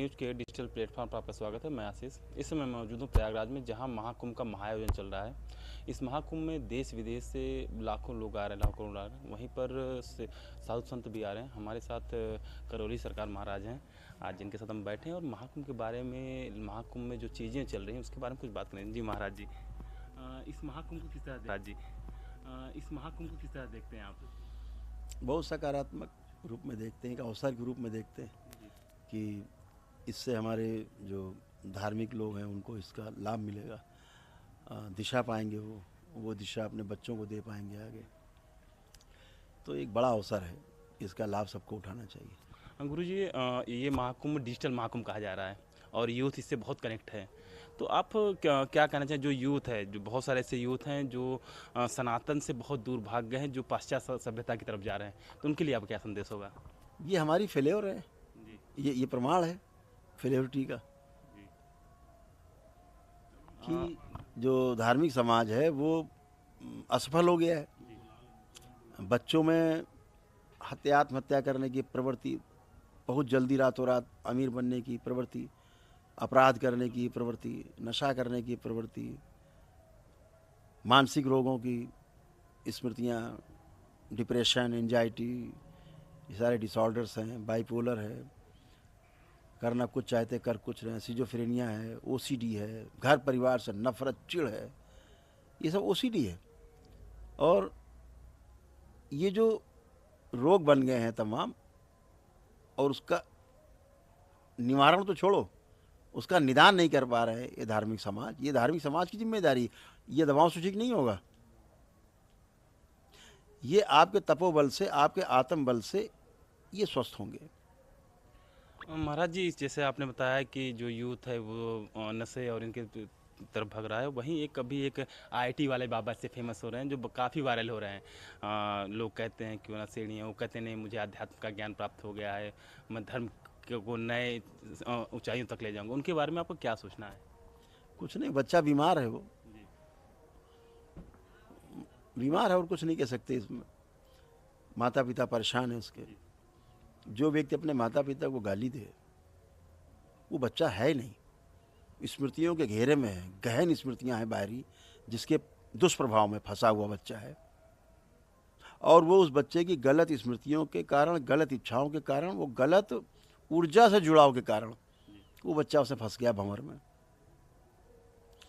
News के digital platform पर आपका स्वागत है। मैं आशीष। इस समय मौजूद हूँ प्रयागराज में, जहाँ महाकुंभ का महाआयोजन चल रहा है। इस महाकुंभ में देश विदेश से लाखों लोग आ रहे हैं, लाखों लोग आ रहे हैं। वहीं पर से साधु संत भी आ रहे हैं। हमारे साथ करौली सरकार महाराज हैं, आज जिनके साथ हम बैठे हैं और महाकुंभ के बारे में, महाकुंभ में जो चीज़ें चल रही हैं उसके बारे में कुछ बात करें। जी महाराज जी, इस महाकुंभ को किस तरह जी इस महाकुंभ को किस तरह देखते हैं आप? बहुत सकारात्मक रूप में देखते हैं, एक अवसर के रूप में देखते हैं कि इससे हमारे जो धार्मिक लोग हैं उनको इसका लाभ मिलेगा, दिशा पाएंगे, वो दिशा अपने बच्चों को दे पाएंगे आगे। तो एक बड़ा अवसर है, इसका लाभ सबको उठाना चाहिए। गुरुजी, ये महाकुंभ डिजिटल महाकुंभ कहा जा रहा है और यूथ इससे बहुत कनेक्ट है। तो आप क्या कहना चाहें, जो यूथ है, जो बहुत सारे ऐसे यूथ हैं जो सनातन से बहुत दूर भाग गए हैं, जो पाश्चात्य सभ्यता की तरफ जा रहे हैं, तो उनके लिए आप क्या संदेश होगा? ये हमारी फेल्योर है, जी ये प्रमाण है फेल्योरिटी का जी। कि जो धार्मिक समाज है वो असफल हो गया है। बच्चों में आत्महत्या करने की प्रवृत्ति, बहुत जल्दी रातों रात अमीर बनने की प्रवृत्ति, अपराध करने की प्रवृत्ति, नशा करने की प्रवृत्ति, मानसिक रोगों की स्मृतियाँ, डिप्रेशन, एंजाइटी, ये सारे डिसऑर्डर्स हैं, बाइपोलर है, करना कुछ चाहते कर कुछ रहे, सिजोफ्रेनिया है, ओसीडी है, घर परिवार से नफरत, चिढ़ है, ये सब ओसीडी है। और ये जो रोग बन गए हैं तमाम, और उसका निवारण तो छोड़ो, उसका निदान नहीं कर पा रहे हैं ये धार्मिक समाज। ये धार्मिक समाज की जिम्मेदारी, ये दवाओं से ठीक नहीं होगा। ये आपके तपोबल से, आपके आत्म बल से ये स्वस्थ होंगे। महाराज जी, जैसे आपने बताया कि जो यूथ है वो नशे और इनके तरफ भग रहा है, वहीं एक आईआईटी वाले बाबा से फेमस हो रहे हैं, जो काफ़ी वायरल हो रहे हैं। लोग कहते हैं कि वो नशेड़ी हैं, वो कहते नहीं मुझे अध्यात्म का ज्ञान प्राप्त हो गया है, मैं धर्म को नए ऊंचाइयों तक ले जाऊंगा। उनके बारे में आपको क्या सोचना है? कुछ नहीं, बच्चा बीमार है, वो जी बीमार है और कुछ नहीं कह सकते इसमें। माता पिता परेशान है उसके। जो व्यक्ति अपने माता पिता को गाली दे, वो बच्चा है ही नहीं। स्मृतियों के घेरे में है, गहन स्मृतियां हैं बाहरी, जिसके दुष्प्रभाव में फंसा हुआ बच्चा है। और वो उस बच्चे की गलत स्मृतियों के कारण, गलत इच्छाओं के कारण, वो गलत ऊर्जा से जुड़ाव के कारण वो बच्चा उसे फंस गया भंवर में।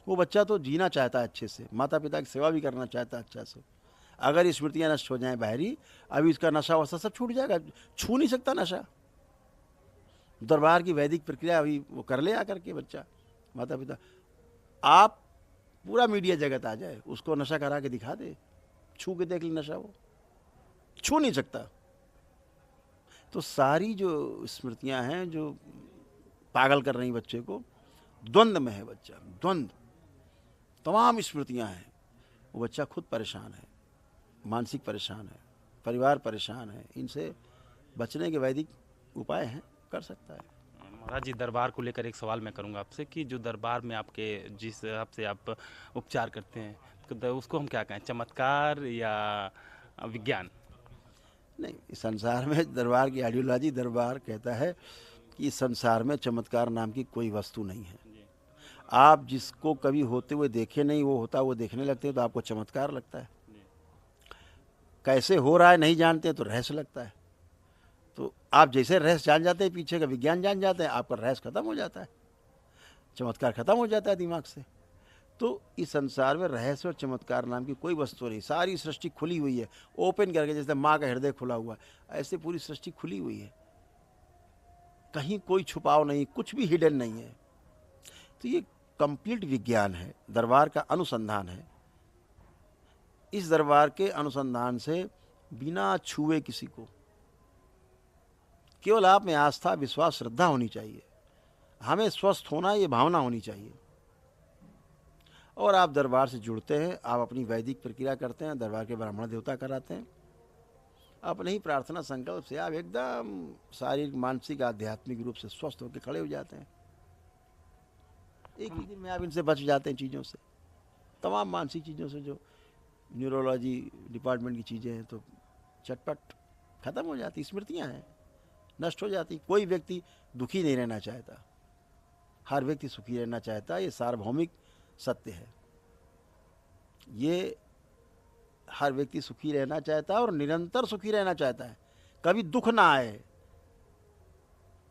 वो बच्चा तो जीना चाहता है अच्छे से, माता पिता की सेवा भी करना चाहता है अच्छा से। अगर स्मृतियां नष्ट हो जाएं बाहरी, अभी इसका नशा वशा सब छूट जाएगा, छू नहीं सकता नशा। दरबार की वैदिक प्रक्रिया अभी वो कर ले आकर के बच्चा, माता पिता। आप पूरा मीडिया जगत आ जाए, उसको नशा करा के दिखा दे, छू के देख ले नशा, वो छू नहीं सकता। तो सारी जो स्मृतियां हैं जो पागल कर रही बच्चे को, द्वंद्व में है बच्चा, द्वंद्व, तमाम स्मृतियां हैं। वो बच्चा खुद परेशान है, मानसिक परेशान है, परिवार परेशान है। इनसे बचने के वैदिक उपाय हैं, कर सकता है। महाराज जी, दरबार को लेकर एक सवाल मैं करूंगा आपसे कि जो दरबार में आपके जिस हिसाब से आप उपचार करते हैं, तो उसको हम क्या कहें, चमत्कार या विज्ञान? नहीं, इस संसार में दरबार की आइडियोलॉजी, दरबार कहता है कि इस संसार में चमत्कार नाम की कोई वस्तु नहीं है। आप जिसको कभी होते हुए देखे नहीं, वो होता वो देखने लगते हैं तो आपको चमत्कार लगता है। कैसे हो रहा है नहीं जानते तो रहस्य लगता है। तो आप जैसे रहस्य जान जाते हैं, पीछे का विज्ञान जान जाते हैं, आपका रहस्य खत्म हो जाता है, चमत्कार खत्म हो जाता है दिमाग से। तो इस संसार में रहस्य और चमत्कार नाम की कोई वस्तु नहीं। सारी सृष्टि खुली हुई है, ओपन करके, जैसे माँ का हृदय खुला हुआ, ऐसे पूरी सृष्टि खुली हुई है, कहीं कोई छुपाव नहीं, कुछ भी हिडन नहीं है। तो ये कंप्लीट विज्ञान है, दरबार का अनुसंधान है। इस दरबार के अनुसंधान से बिना छुए किसी को, केवल आप में आस्था, विश्वास, श्रद्धा होनी चाहिए। हमें स्वस्थ होना, ये भावना होनी चाहिए। और आप दरबार से जुड़ते हैं, आप अपनी वैदिक प्रक्रिया करते हैं, दरबार के ब्राह्मण देवता कराते हैं, अपने ही प्रार्थना संकल्प से आप एकदम शारीरिक, मानसिक, आध्यात्मिक रूप से स्वस्थ होकर खड़े हो जाते हैं। एक ही दिन में आप इनसे बच जाते हैं, चीज़ों से, तमाम मानसिक चीज़ों से, जो न्यूरोलॉजी डिपार्टमेंट की चीज़ें हैं, तो चटपट खत्म हो जाती, स्मृतियाँ हैं, नष्ट हो जाती। कोई व्यक्ति दुखी नहीं रहना चाहता। हर व्यक्ति सुखी रहना चाहता है, ये सार्वभौमिक सत्य है। ये हर व्यक्ति सुखी रहना चाहता है और निरंतर सुखी रहना चाहता है, कभी दुख ना आए,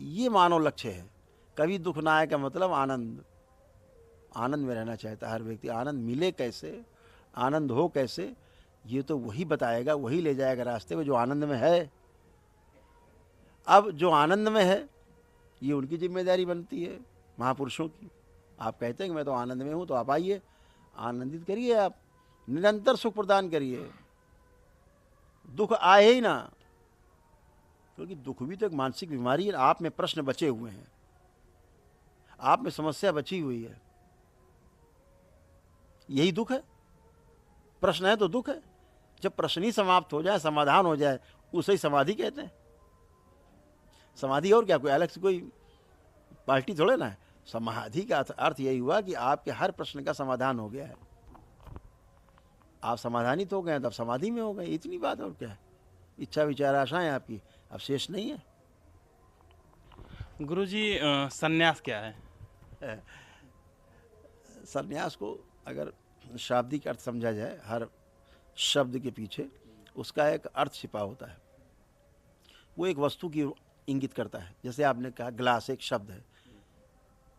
ये मानव लक्ष्य है। कभी दुख ना आए का मतलब आनंद, आनंद में रहना चाहता है हर व्यक्ति। आनंद मिले कैसे, आनंद हो कैसे, ये तो वही बताएगा, वही ले जाएगा रास्ते में जो आनंद में है। अब जो आनंद में है ये उनकी जिम्मेदारी बनती है, महापुरुषों की। आप कहते हैं कि मैं तो आनंद में हूँ, तो आप आइए, आनंदित करिए, आप निरंतर सुख प्रदान करिए, दुख आए ही ना, क्योंकि दुख भी तो एक मानसिक बीमारी है। आप में प्रश्न बचे हुए हैं, आप में समस्या बची हुई है, यही दुख है। प्रश्न है तो दुख है। जब प्रश्न ही समाप्त हो जाए, समाधान हो जाए, उसे ही समाधि कहते हैं। समाधि और क्या, कोई अलग से कोई पार्टी थोड़े ना है। समाधि का अर्थ यही हुआ कि आपके हर प्रश्न का समाधान हो गया है, आप समाधानित हो गए, तब समाधि में हो गए, इतनी बात। और क्या है, इच्छा विचार आशाएं आपकी अब शेष नहीं है। गुरुजी, संन्यास क्या है? संन्यास को अगर शाब्दिक अर्थ समझा जाए, हर शब्द के पीछे उसका एक अर्थ छिपा होता है। वो एक वस्तु की इंगित करता है। जैसे आपने कहा ग्लास एक शब्द है,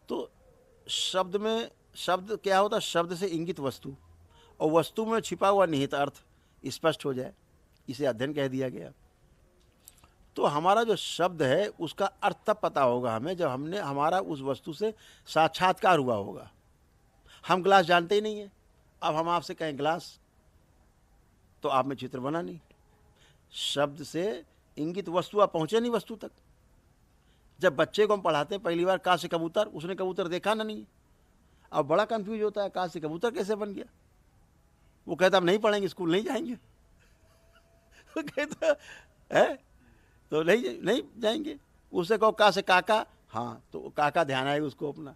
तो शब्द में, शब्द क्या होता है, शब्द से इंगित वस्तु, और वस्तु में छिपा हुआ निहित अर्थ स्पष्ट हो जाए, इसे अध्ययन कह दिया गया। तो हमारा जो शब्द है उसका अर्थ तब पता होगा हमें जब हमने, हमारा उस वस्तु से साक्षात्कार हुआ होगा। हम ग्लास जानते ही नहीं है, अब हम आपसे कहें ग्लास, तो आप में चित्र बना नहीं। शब्द से इंगित वस्तु, आप पहुंचे नहीं वस्तु तक। जब बच्चे को हम पढ़ाते हैं पहली बार का से कबूतर, उसने कबूतर देखा ना, नहीं। अब बड़ा कंफ्यूज होता है, का से कबूतर कैसे बन गया। वो कहता हम नहीं पढ़ेंगे, स्कूल नहीं जाएंगे। वो कहता है तो नहीं जाएंगे। उससे कहो का से काका, हाँ, तो काका ध्यान आएगा उसको अपना,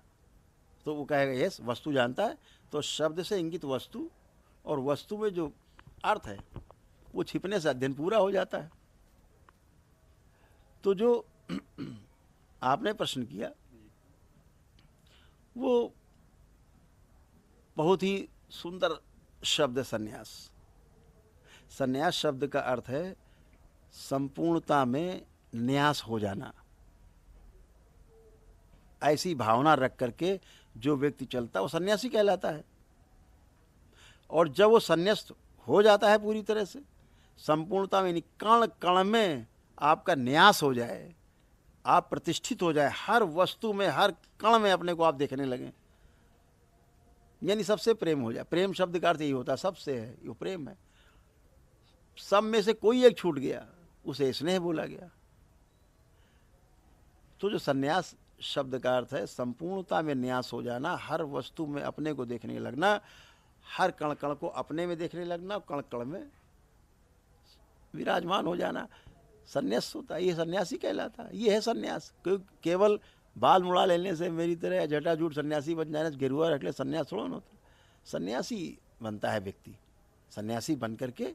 तो वो कहेगा यस, वस्तु जानता है। तो शब्द से इंगित वस्तु और वस्तु में जो अर्थ है वो छिपने से अध्ययन पूरा हो जाता है। तो जो आपने प्रश्न किया वो बहुत ही सुंदर शब्द है, संन्यास। संन्यास शब्द का अर्थ है संपूर्णता में न्यास हो जाना। ऐसी भावना रख करके जो व्यक्ति चलता है वो सन्यासी कहलाता है। और जब वो संन्यास्त हो जाता है पूरी तरह से, संपूर्णता में, कण कण में आपका न्यास हो जाए, आप प्रतिष्ठित हो जाए, हर वस्तु में, हर कण में अपने को आप देखने लगें, यानी सबसे प्रेम हो जाए। प्रेम शब्द का अर्थ यही होता है, सबसे है, ये प्रेम है। सब में से कोई एक छूट गया, उसे स्नेह बोला गया। तो जो संन्यास शब्द का अर्थ है संपूर्णता में न्यास हो जाना, हर वस्तु में अपने को देखने लगना, हर कण कण को अपने में देखने लगना, कण कण में विराजमान हो जाना, संन्यास होता है। ये सन्यासी कहलाता है, ये है संन्यास। केवल बाल मुड़ा लेने से मेरी तरह जटाजूट सन्यासी बन जाने से, गेरुआ रख ले, संन्यास थोड़ा ना होता। सन्यासी बनता है व्यक्ति, सन्यासी बन करके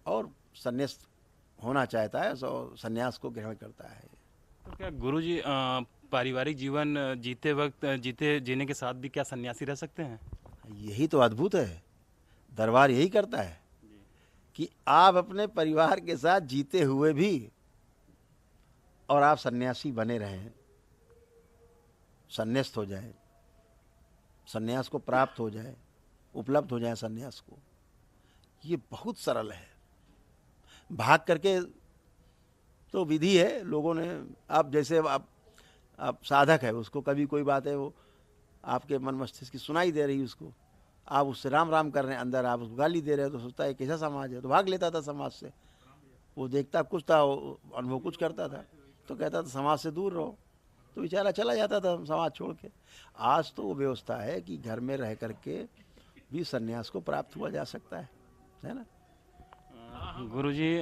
और संन्यास होना चाहता है, तो संन्यास को ग्रहण करता है। तो क्या गुरुजी, पारिवारिक जीवन जीने के साथ भी क्या सन्यासी रह सकते हैं? यही तो अद्भुत है, दरबार यही करता है कि आप अपने परिवार के साथ जीते हुए भी और आप सन्यासी बने रहें, संन्यास्त हो जाए, सन्यास को प्राप्त हो जाए, उपलब्ध हो जाए सन्यास को। ये बहुत सरल है। भाग करके तो विधि है, लोगों ने, आप जैसे आप साधक है, उसको कभी कोई बात है वो आपके मन मस्तिष्क की सुनाई दे रही, उसको आप उससे राम राम कर रहे हैं, अंदर आप उसको गाली दे रहे हो, तो सोचता है कैसा समाज है, तो भाग लेता था समाज से। वो देखता कुछ था, अनुभव कुछ करता था, तो कहता था समाज से दूर रहो, तो बेचारा चला जाता था समाज छोड़ के। आज तो वो व्यवस्था है कि घर में रह करके भी संन्यास को प्राप्त हुआ जा सकता है ना। गुरुजी,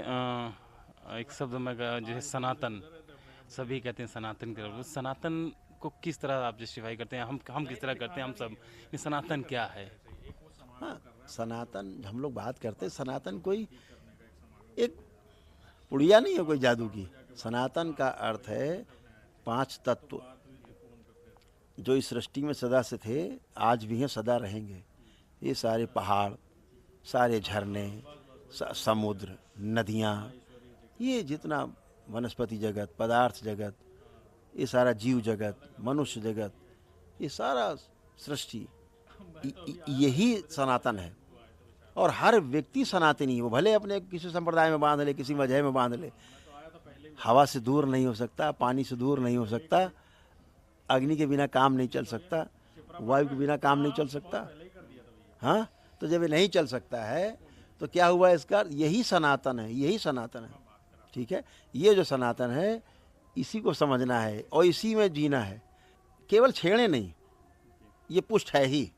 एक शब्द में जैसे सनातन, सभी कहते हैं सनातन के तरफ, सनातन को किस तरह आप जस्टिफाई करते हैं? हम किस तरह करते हैं, हम सब, ये सनातन क्या है? हाँ, सनातन हम लोग बात करते हैं, सनातन कोई एक पुड़िया नहीं है कोई जादू की। सनातन का अर्थ है 5 तत्व। जो इस सृष्टि में सदा से थे, आज भी हैं, सदा रहेंगे। ये सारे पहाड़, सारे झरने, समुद्र, नदियाँ, ये जितना वनस्पति जगत, पदार्थ जगत, ये सारा जीव जगत, मनुष्य जगत, ये सारा सृष्टि यही सनातन है। और हर व्यक्ति सनातनी, वो भले अपने किसी संप्रदाय में बांध ले, किसी मजहब में बांध ले, हवा से दूर नहीं हो सकता, पानी से दूर नहीं हो सकता, अग्नि के बिना काम नहीं चल सकता, वायु के बिना काम नहीं चल सकता। हाँ, तो जब ये नहीं चल सकता है तो क्या हुआ इसका? यही सनातन है, यही सनातन है। ठीक है, ये जो सनातन है इसी को समझना है और इसी में जीना है। केवल छेड़े नहीं, ये पुष्ट है ही।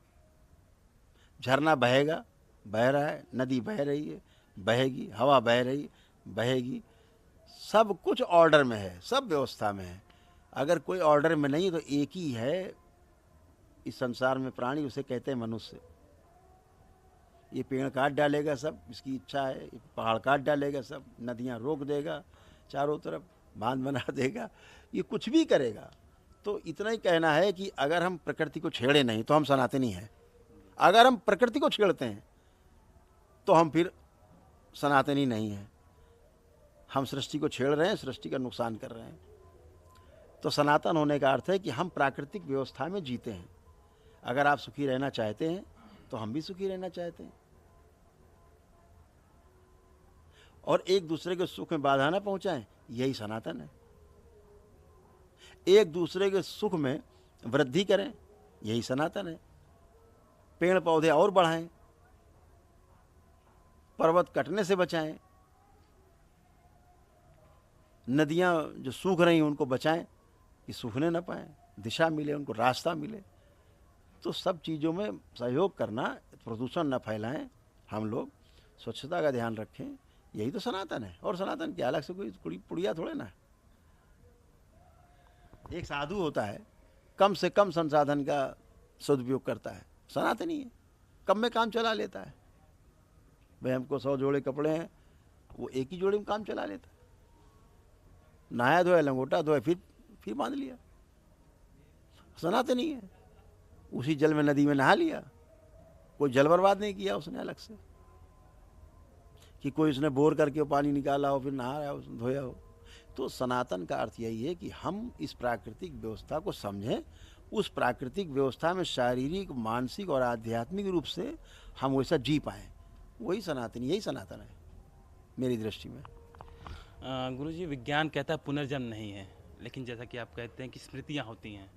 झरना बहेगा, बह रहा है, नदी बह रही है, बहेगी, हवा बह रही, बहेगी, सब कुछ ऑर्डर में है, सब व्यवस्था में है। अगर कोई ऑर्डर में नहीं तो एक ही है इस संसार में प्राणी, उसे कहते हैं मनुष्य। ये पेड़ काट डालेगा सब, इसकी इच्छा है, ये पहाड़ काट डालेगा सब, नदियाँ रोक देगा, चारों तरफ बांध बना देगा, ये कुछ भी करेगा। तो इतना ही कहना है कि अगर हम प्रकृति को छेड़े नहीं तो हम सनातनी हैं। अगर हम प्रकृति को छेड़ते हैं तो हम फिर सनातनी नहीं हैं। हम सृष्टि को छेड़ रहे हैं, सृष्टि का नुकसान कर रहे हैं। तो सनातन होने का अर्थ है कि हम प्राकृतिक व्यवस्था में जीते हैं। अगर आप सुखी रहना चाहते हैं तो हम भी सुखी रहना चाहते हैं, और एक दूसरे के सुख में बाधा ना पहुंचाएं, यही सनातन है। एक दूसरे के सुख में वृद्धि करें, यही सनातन है। पेड़ पौधे और बढ़ाएं, पर्वत कटने से बचाएं, नदियां जो सूख रही हैं उनको बचाएं कि सूखने ना पाएं, दिशा मिले उनको, रास्ता मिले। तो सब चीज़ों में सहयोग करना, प्रदूषण न फैलाएं, हम लोग स्वच्छता का ध्यान रखें, यही तो सनातन है। और सनातन क्या, अलग से कोई पुड़िया थोड़े ना। एक साधु होता है, कम से कम संसाधन का सदुपयोग करता है, सनातनी है, कम में काम चला लेता है। भाई हमको 100 जोड़े कपड़े हैं, वो एक ही जोड़े में काम चला लेता है। नहाया धोया, लंगोटा धोया, फिर बांध लिया, सनातनी है। उसी जल में, नदी में नहा लिया, कोई जल बर्बाद नहीं किया उसने अलग से, कि कोई उसने बोर करके वो पानी निकाला हो फिर नहा रहा हो, धोया हो। तो सनातन का अर्थ यही है कि हम इस प्राकृतिक व्यवस्था को समझें, उस प्राकृतिक व्यवस्था में शारीरिक, मानसिक और आध्यात्मिक रूप से हम वैसा जी पाएँ, वही सनातन, यही सनातन है मेरी दृष्टि में। गुरुजी, विज्ञान कहता है पुनर्जन्म नहीं है, लेकिन जैसा कि आप कहते हैं कि स्मृतियाँ होती हैं,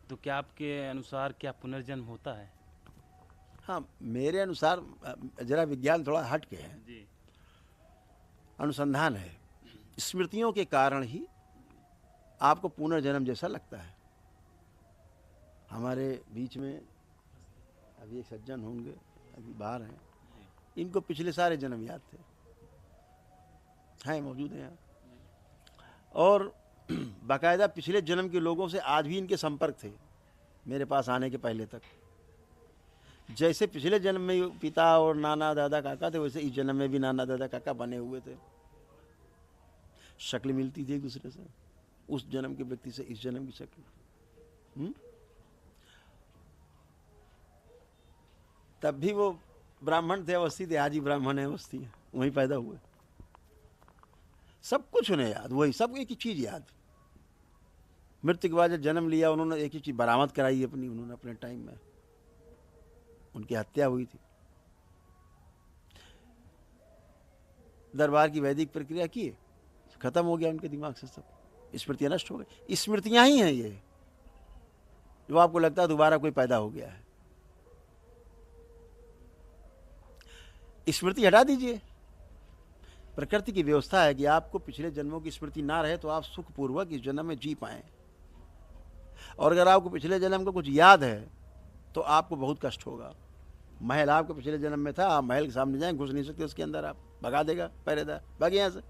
तो क्या आपके अनुसार क्या पुनर्जन्म होता है? हाँ, मेरे अनुसार जरा विज्ञान थोड़ा हट के है जी। अनुसंधान है। स्मृतियों के कारण ही आपको पुनर्जन्म जैसा लगता है। हमारे बीच में अभी एक सज्जन होंगे, अभी बाहर हैं, इनको पिछले सारे जन्म याद थे, हैं, मौजूद हैं यहाँ, और बाकायदा पिछले जन्म के लोगों से आज भी इनके संपर्क थे मेरे पास आने के पहले तक। जैसे पिछले जन्म में पिता और नाना दादा काका थे, वैसे इस जन्म में भी नाना दादा काका बने हुए थे। शक्ल मिलती थी एक दूसरे से, उस जन्म के व्यक्ति से इस जन्म की शक्ल। तब भी वो ब्राह्मण थे, अवस्थी थे, आज ही ब्राह्मण है, अवस्थी है, वहीं पैदा हुए। सब कुछ उन्हें याद, वही सब एक ही चीज याद। मृत्यु के बाद जब जन्म लिया उन्होंने एक ही चीज बरामद कराई अपनी, उन्होंने अपने टाइम में, उनकी हत्या हुई थी। दरबार की वैदिक प्रक्रिया की, खत्म हो गया उनके दिमाग से, सब स्मृतियां नष्ट हो गई। स्मृतियां ही हैं ये, जो आपको लगता है दोबारा कोई पैदा हो गया है। स्मृति हटा दीजिए। प्रकृति की व्यवस्था है कि आपको पिछले जन्मों की स्मृति ना रहे तो आप सुखपूर्वक इस जन्म में जी पाएं, और अगर आपको पिछले जन्म का कुछ याद है तो आपको बहुत कष्ट होगा। महल आपको पिछले जन्म में था, आप महल के सामने जाएं, घुस नहीं सकते उसके अंदर, आप भगा देगा पहरेदार, भाग यहाँ से।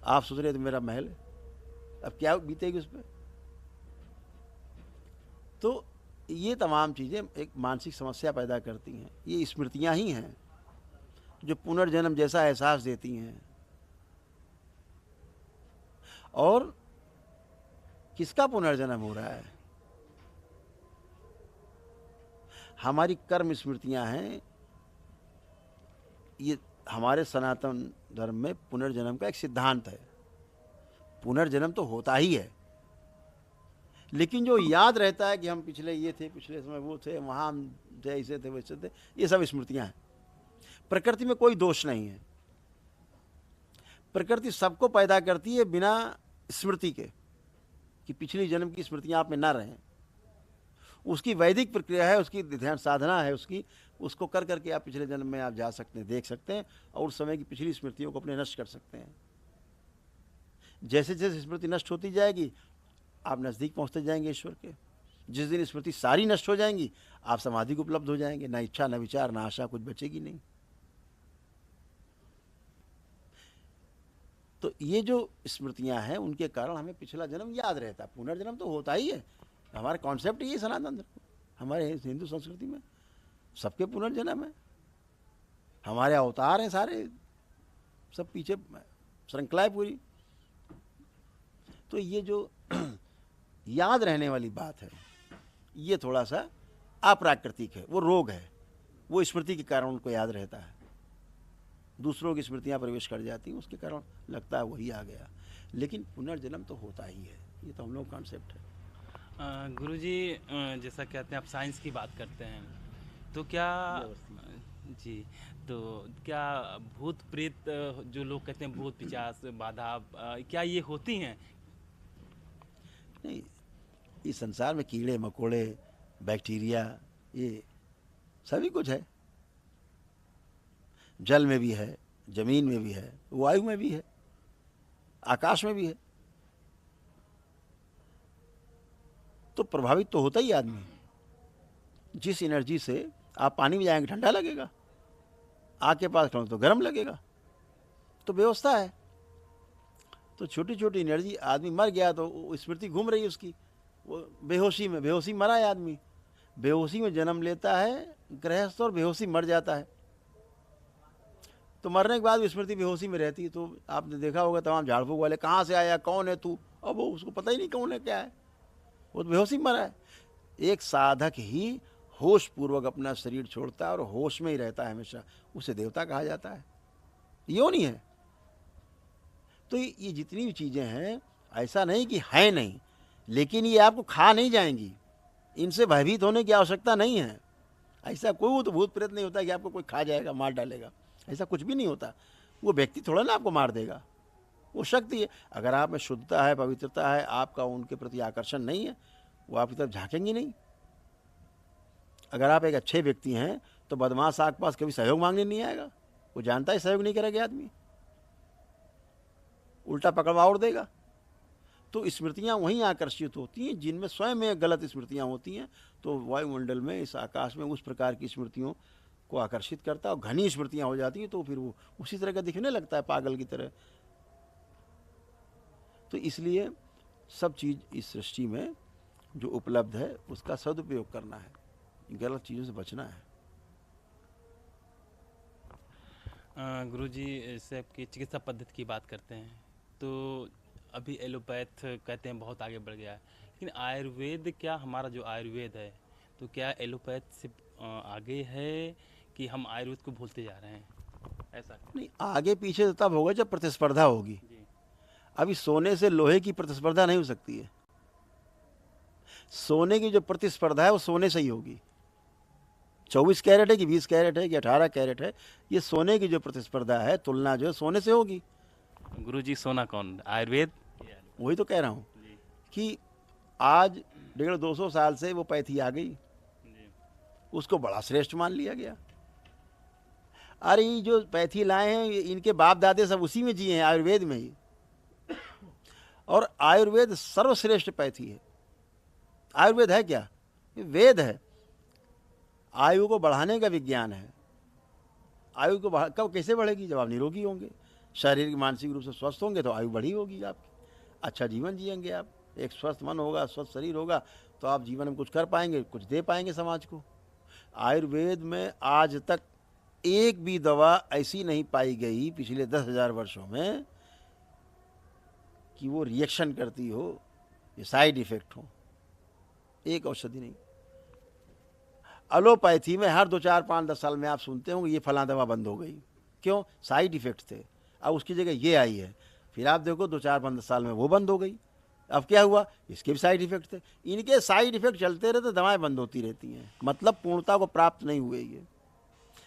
आप सोच रहे थे मेरा महल है, अब क्या बीतेगी उस पर। तो ये तमाम चीज़ें एक मानसिक समस्या पैदा करती हैं। ये स्मृतियाँ ही हैं जो पुनर्जन्म जैसा एहसास देती हैं। और किसका पुनर्जन्म हो रहा है? हमारी कर्म स्मृतियां हैं। ये हमारे सनातन धर्म में पुनर्जन्म का एक सिद्धांत है। पुनर्जन्म तो होता ही है, लेकिन जो याद रहता है कि हम पिछले ये थे, पिछले समय वो थे, वहाँ हम थे, ऐसे थे, वैसे थे, ये सब स्मृतियां हैं। प्रकृति में कोई दोष नहीं है। प्रकृति सबको पैदा करती है बिना स्मृति के, कि पिछली जन्म की स्मृतियां आप में ना रहें। उसकी वैदिक प्रक्रिया है, उसकी ध्यान साधना है उसकी, उसको कर करके आप पिछले जन्म में आप जा सकते हैं, देख सकते हैं, और उस समय की पिछली स्मृतियों को अपने नष्ट कर सकते हैं। जैसे जैसे स्मृति नष्ट होती जाएगी, आप नज़दीक पहुंचते जाएंगे ईश्वर के। जिस दिन स्मृति सारी नष्ट हो जाएंगी, आप समाधि को उपलब्ध हो जाएंगे। ना इच्छा, ना विचार, ना आशा, कुछ बचेगी नहीं। तो ये जो स्मृतियां हैं, उनके कारण हमें पिछला जन्म याद रहता है। पुनर्जन्म तो होता ही है, हमारा कॉन्सेप्ट ये सनातन धर्म, हमारे हिंदू संस्कृति में सबके पुनर्जन्म है। हमारे अवतार हैं सारे, सब पीछे श्रृंखला है पूरी। तो ये जो याद रहने वाली बात है, ये थोड़ा सा अप्राकृतिक है, वो रोग है। वो स्मृति के कारण उनको याद रहता है, दूसरों की स्मृतियां प्रवेश कर जाती हैं, उसके कारण लगता है वही आ गया। लेकिन पुनर्जन्म तो होता ही है, ये तो हम लोग कॉन्सेप्ट है। गुरुजी, जैसा कहते हैं आप साइंस की बात करते हैं, तो क्या जी, तो क्या भूत प्रेत, जो लोग कहते हैं भूत पिशाच बाधा, क्या ये होती हैं? नहीं, इस संसार में कीड़े मकोड़े, बैक्टीरिया, ये सभी कुछ है। जल में भी है, जमीन में भी है, वायु में भी है, आकाश में भी है। तो प्रभावित तो होता ही आदमी। जिस एनर्जी से आप पानी में जाएंगे ठंडा लगेगा, आग के पास खड़ो तो गर्म लगेगा, तो व्यवस्था है। तो छोटी छोटी एनर्जी, आदमी मर गया तो स्मृति घूम रही है उसकी, वो बेहोशी मरा है आदमी। बेहोशी में जन्म लेता है गृहस्थ, और बेहोशी मर जाता है। तो मरने के बाद स्मृति बेहोशी में रहती है। तो आपने देखा होगा तमाम झाड़ फूक वाले, कहाँ से आया, कौन है तू, अब वो उसको पता ही नहीं कौन है क्या है, वो तो बेहोशी में मरा है। एक साधक ही होश पूर्वक अपना शरीर छोड़ता है और होश में ही रहता है हमेशा, उसे देवता कहा जाता है, योनि है। तो ये जितनी भी चीज़ें हैं, ऐसा नहीं कि है नहीं, लेकिन ये आपको खा नहीं जाएंगी, इनसे भयभीत होने की आवश्यकता नहीं है। ऐसा कोई तो भूत प्रेत नहीं होता कि आपको कोई खा जाएगा, मार डालेगा, ऐसा कुछ भी नहीं होता। वो व्यक्ति थोड़ा ना आपको मार देगा, वो शक्ति है। अगर आप में शुद्धता है, पवित्रता है, आपका उनके प्रति आकर्षण नहीं है, वो आपकी तरफ झांकेंगी नहीं। अगर आप एक अच्छे व्यक्ति हैं तो बदमाश आग पास कभी सहयोग मांगने नहीं आएगा, वो जानता है सहयोग नहीं करेगा आदमी, उल्टा पकड़वा और देगा। तो स्मृतियां वहीं आकर्षित होती हैं जिनमें स्वयं में गलत स्मृतियां होती हैं। तो वायुमंडल में, इस आकाश में उस प्रकार की स्मृतियों को आकर्षित करता है, और घनी स्मृतियां हो जाती हैं तो फिर वो उसी तरह का दिखने लगता है, पागल की तरह। तो इसलिए सब चीज़ इस सृष्टि में जो उपलब्ध है उसका सदुपयोग करना है, गलत चीज़ों से बचना है। गुरुजी, जैसे आपकी चिकित्सा पद्धति की बात करते हैं, तो अभी एलोपैथ कहते हैं बहुत आगे बढ़ गया है, लेकिन आयुर्वेद, क्या हमारा जो आयुर्वेद है, तो क्या एलोपैथ से आगे है कि हम आयुर्वेद को भूलते जा रहे हैं? ऐसा नहीं, आगे पीछे तो तब होगा जब प्रतिस्पर्धा होगी। अभी सोने से लोहे की प्रतिस्पर्धा नहीं हो सकती है। सोने की जो प्रतिस्पर्धा है वो सोने से ही होगी। 24 कैरेट है कि 20 कैरेट है कि 18 कैरेट है, ये सोने की जो प्रतिस्पर्धा है, तुलना जो है सोने से होगी। गुरुजी, सोना कौन, आयुर्वेद? वही तो कह रहा हूँ कि आज 150-200 साल से वो पैथी आ गई, उसको बड़ा श्रेष्ठ मान लिया गया। अरे ये जो पैथी लाए हैं, इनके बाप दादे सब उसी में जिए हैं, आयुर्वेद में ही। और आयुर्वेद सर्वश्रेष्ठ पैथी है। आयुर्वेद है क्या? ये वेद है। आयु को बढ़ाने का विज्ञान है। आयु को कब कैसे बढ़ेगी? जब आप निरोगी होंगे, शारीरिक मानसिक रूप से स्वस्थ होंगे तो आयु बढ़ी होगी आपकी, अच्छा जीवन जिएंगे आप। एक स्वस्थ मन होगा, स्वस्थ शरीर होगा तो आप जीवन में कुछ कर पाएंगे, कुछ दे पाएंगे समाज को। आयुर्वेद में आज तक एक भी दवा ऐसी नहीं पाई गई पिछले 10,000 वर्षों में कि वो रिएक्शन करती हो, ये साइड इफेक्ट हो, एक औषधि नहीं। एलोपैथी में हर 2 4 5 10 साल में आप सुनते होंगे ये फलां दवा बंद हो गई। क्यों? साइड इफ़ेक्ट थे। अब उसकी जगह ये आई है, फिर आप देखो 2 4 5 10 साल में वो बंद हो गई। अब क्या हुआ? इसके भी साइड इफ़ेक्ट थे। इनके साइड इफ़ेक्ट चलते रहते, दवाएं बंद होती रहती हैं, मतलब पूर्णता को प्राप्त नहीं हुए।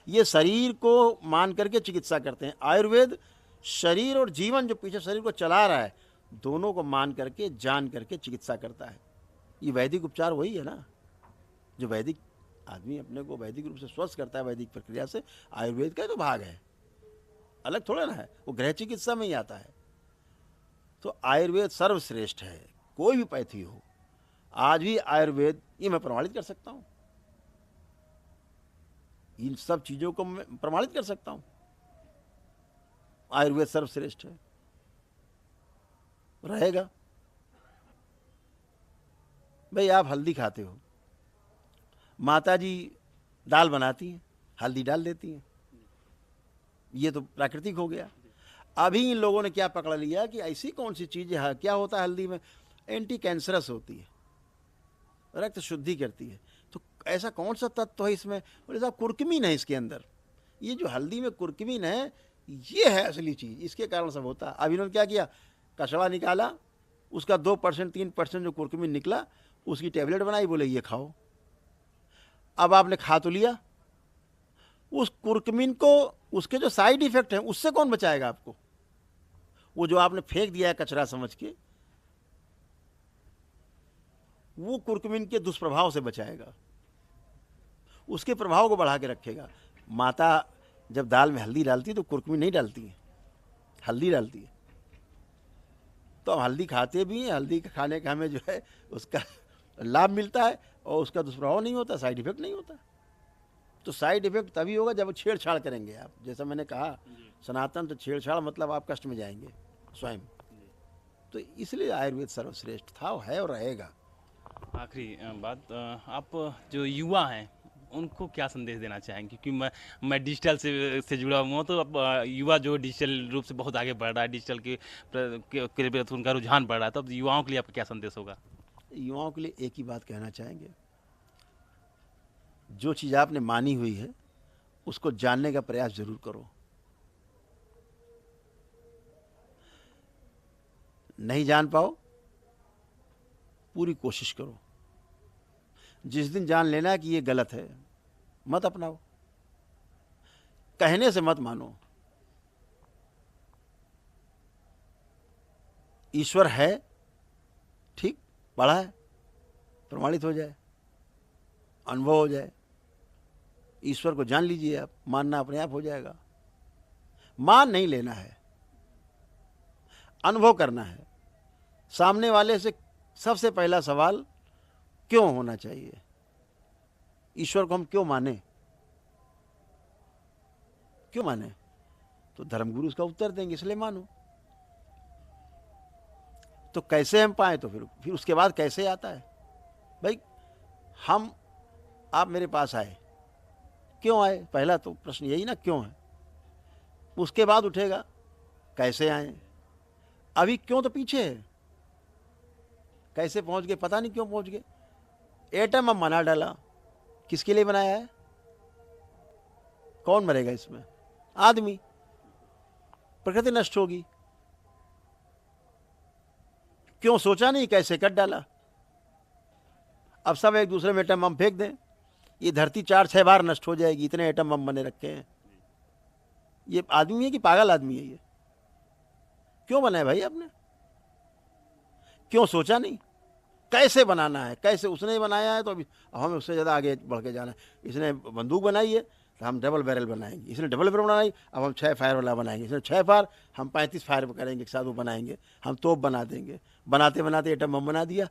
ये शरीर को मान करके चिकित्सा करते हैं। आयुर्वेद शरीर और जीवन जो पीछे शरीर को चला रहा है, दोनों को मान करके जान करके चिकित्सा करता है। ये वैदिक उपचार वही है ना, जो वैदिक आदमी अपने को वैदिक रूप से स्वस्थ करता है वैदिक प्रक्रिया से, आयुर्वेद का ही तो भाग है, अलग थोड़ा ना है, वो गृह चिकित्सा में ही आता है। तो आयुर्वेद सर्वश्रेष्ठ है, कोई भी पैथी हो। आज भी आयुर्वेद, ये मैं प्रमाणित कर सकता हूँ, इन सब चीज़ों को मैं प्रमाणित कर सकता हूँ। आयुर्वेद सर्वश्रेष्ठ है, रहेगा। भाई आप हल्दी खाते हो, माता जी दाल बनाती हैं, हल्दी डाल देती हैं, ये तो प्राकृतिक हो गया। अभी इन लोगों ने क्या पकड़ लिया कि ऐसी कौन सी चीज़ है, क्या होता है हल्दी में? एंटी कैंसरस होती है, रक्त शुद्धि करती है। तो ऐसा कौन सा तत्व है इसमें? बोले साहब कुर्कुमिन है इसके अंदर। ये जो हल्दी में कुर्कुमिन है, ये है असली चीज़, इसके कारण सब होता है। अब इन्होंने क्या किया? कचड़ा निकाला, उसका 2% 3% जो कुर्कुमिन निकला, उसकी टैबलेट बनाई, बोले ये खाओ। अब आपने खा तो लिया, उस कुर्कुमिन को, उसके जो साइड इफेक्ट हैं उससे कौन बचाएगा आपको? वो जो आपने फेंक दिया है कचरा समझ के, वो कुर्कुमिन के दुष्प्रभाव से बचाएगा, उसके प्रभाव को बढ़ा के रखेगा। माता जब दाल में हल्दी डालती है तो कुर्कुमिन नहीं डालती है, हल्दी डालती है। तो हम हल्दी खाते भी हैं, हल्दी खाने का हमें जो है उसका लाभ मिलता है और उसका दुष्प्रभाव नहीं होता, साइड इफेक्ट नहीं होता। तो साइड इफेक्ट तभी होगा जब छेड़छाड़ करेंगे आप। जैसा मैंने कहा, सनातन तो छेड़छाड़ मतलब आप कष्ट में जाएंगे स्वयं। तो इसलिए आयुर्वेद सर्वश्रेष्ठ था, है और रहेगा। आखिरी बात, आप जो युवा हैं उनको क्या संदेश देना चाहेंगे? क्योंकि मैं डिजिटल से जुड़ा हुआ हूँ, तो अब युवा जो डिजिटल रूप से बहुत आगे बढ़ रहा है, डिजिटल के प्रति उनका रुझान बढ़ रहा है, तो अब युवाओं के लिए आपका क्या संदेश होगा? युवाओं के लिए एक ही बात कहना चाहेंगे, जो चीज़ आपने मानी हुई है उसको जानने का प्रयास जरूर करो। नहीं जान पाओ, पूरी कोशिश करो। जिस दिन जान लेना कि ये गलत है, मत अपनाओ, कहने से मत मानो। ईश्वर है, ठीक, पढ़ा है, प्रमाणित हो जाए, अनुभव हो जाए, ईश्वर को जान लीजिए आप, मानना अपने आप हो जाएगा। मान नहीं लेना है, अनुभव करना है। सामने वाले से सबसे पहला सवाल क्यों होना चाहिए? ईश्वर को हम क्यों माने? क्यों माने? तो धर्मगुरु उसका उत्तर देंगे, इसलिए मानो। तो कैसे हम पाए? तो फिर उसके बाद कैसे आता है? भाई आप मेरे पास आए, क्यों आए? पहला तो प्रश्न यही ना, क्यों है। उसके बाद उठेगा कैसे आए। अभी क्यों तो पीछे है, कैसे पहुंच गए पता नहीं क्यों पहुंच गए। एटम हम बना डाला, किसके लिए बनाया है? कौन मरेगा इसमें? आदमी। प्रकृति नष्ट होगी, क्यों सोचा नहीं, कैसे कर डाला। अब सब एक दूसरे में एटम बम फेंक दें, ये धरती 4-6 बार नष्ट हो जाएगी, इतने एटम बम बने रखे हैं। ये आदमी है कि पागल आदमी है? ये क्यों बनाया भाई आपने? क्यों सोचा नहीं कैसे बनाना है? कैसे उसने बनाया है तो अभी हमें उससे ज़्यादा आगे बढ़ के जाना है। इसने बंदूक बनाई है तो हम डबल बैरल बनाएंगे, इसने डबल बैरल बनाई, अब हम 6 फायर वाला बनाएंगे, इसने 6 फायर, हम 35 फायर करेंगे, एक साथ वो बनाएंगे, हम तोप बना देंगे। बनाते बनाते एटम बम बना दिया।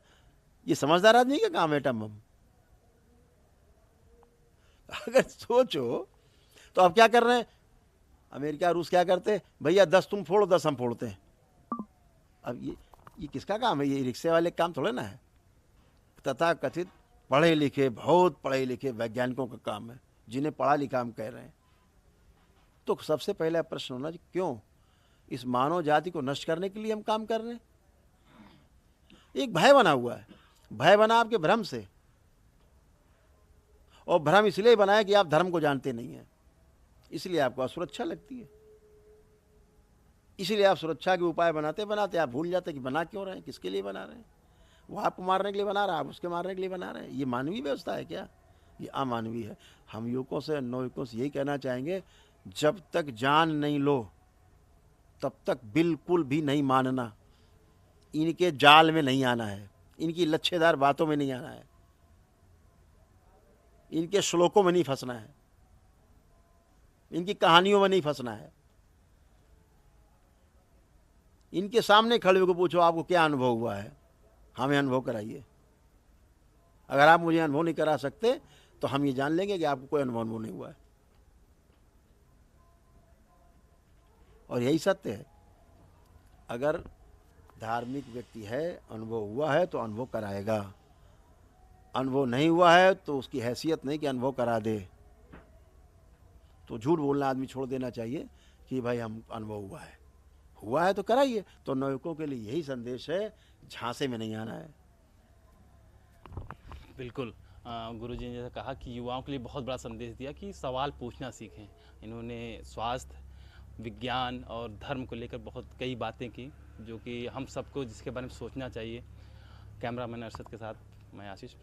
ये समझदार आदमी का काम है एटम बम? अगर सोचो तो अब क्या कर रहे हैं अमेरिका रूस? क्या करते हैं? भैया 10 तुम फोड़ो, 10 हम फोड़ते हैं। अब ये किसका काम है? ये रिक्शे वाले का काम थोड़े ना है। तथा कथित पढ़े लिखे, बहुत पढ़े लिखे वैज्ञानिकों का काम है, जिन्हें पढ़ा लिखा हम कह रहे हैं। तो सबसे पहला प्रश्न होना चाहिए, क्यों? इस मानव जाति को नष्ट करने के लिए हम काम कर रहे हैं। एक भय बना हुआ है, भय बना आपके भ्रम से, और भ्रम इसलिए बनाया कि आप धर्म को जानते नहीं हैं, इसलिए आपको असुरक्षा लगती है। इसलिए आप सुरक्षा के उपाय बनाते बनाते आप भूल जाते कि बना क्यों रहे हैं, किसके लिए बना रहे हैं। वो आपको मारने के लिए बना रहा है, आप उसके मारने के लिए बना रहे हैं। ये मानवीय व्यवस्था है क्या? ये अमानवीय है। हम युवकों से, नवयुवकों से यही कहना चाहेंगे, जब तक जान नहीं लो तब तक बिल्कुल भी नहीं मानना। इनके जाल में नहीं आना है, इनकी लच्छेदार बातों में नहीं आना है, इनके श्लोकों में नहीं फंसना है, इनकी कहानियों में नहीं फंसना है। इनके सामने खड़े होकर पूछो आपको क्या अनुभव हुआ है, हमें अनुभव कराइए। अगर आप मुझे अनुभव नहीं करा सकते तो हम ये जान लेंगे कि आपको कोई अनुभव नहीं हुआ है। और यही सत्य है। अगर धार्मिक व्यक्ति है, अनुभव हुआ है तो अनुभव कराएगा। अनुभव नहीं हुआ है तो उसकी हैसियत नहीं कि अनुभव करा दे। तो झूठ बोलना आदमी छोड़ देना चाहिए कि भाई हम अनुभव हुआ है तो कराइए। तो नवयुवकों के लिए यही संदेश है, झांसे में नहीं आना है। बिल्कुल। गुरुजी ने जैसे कहा कि युवाओं के लिए बहुत बड़ा संदेश दिया कि सवाल पूछना सीखें। इन्होंने स्वास्थ्य, विज्ञान और धर्म को लेकर बहुत कई बातें की जो कि हम सबको जिसके बारे में सोचना चाहिए। कैमरामैन अरशद के साथ मैं आशीष।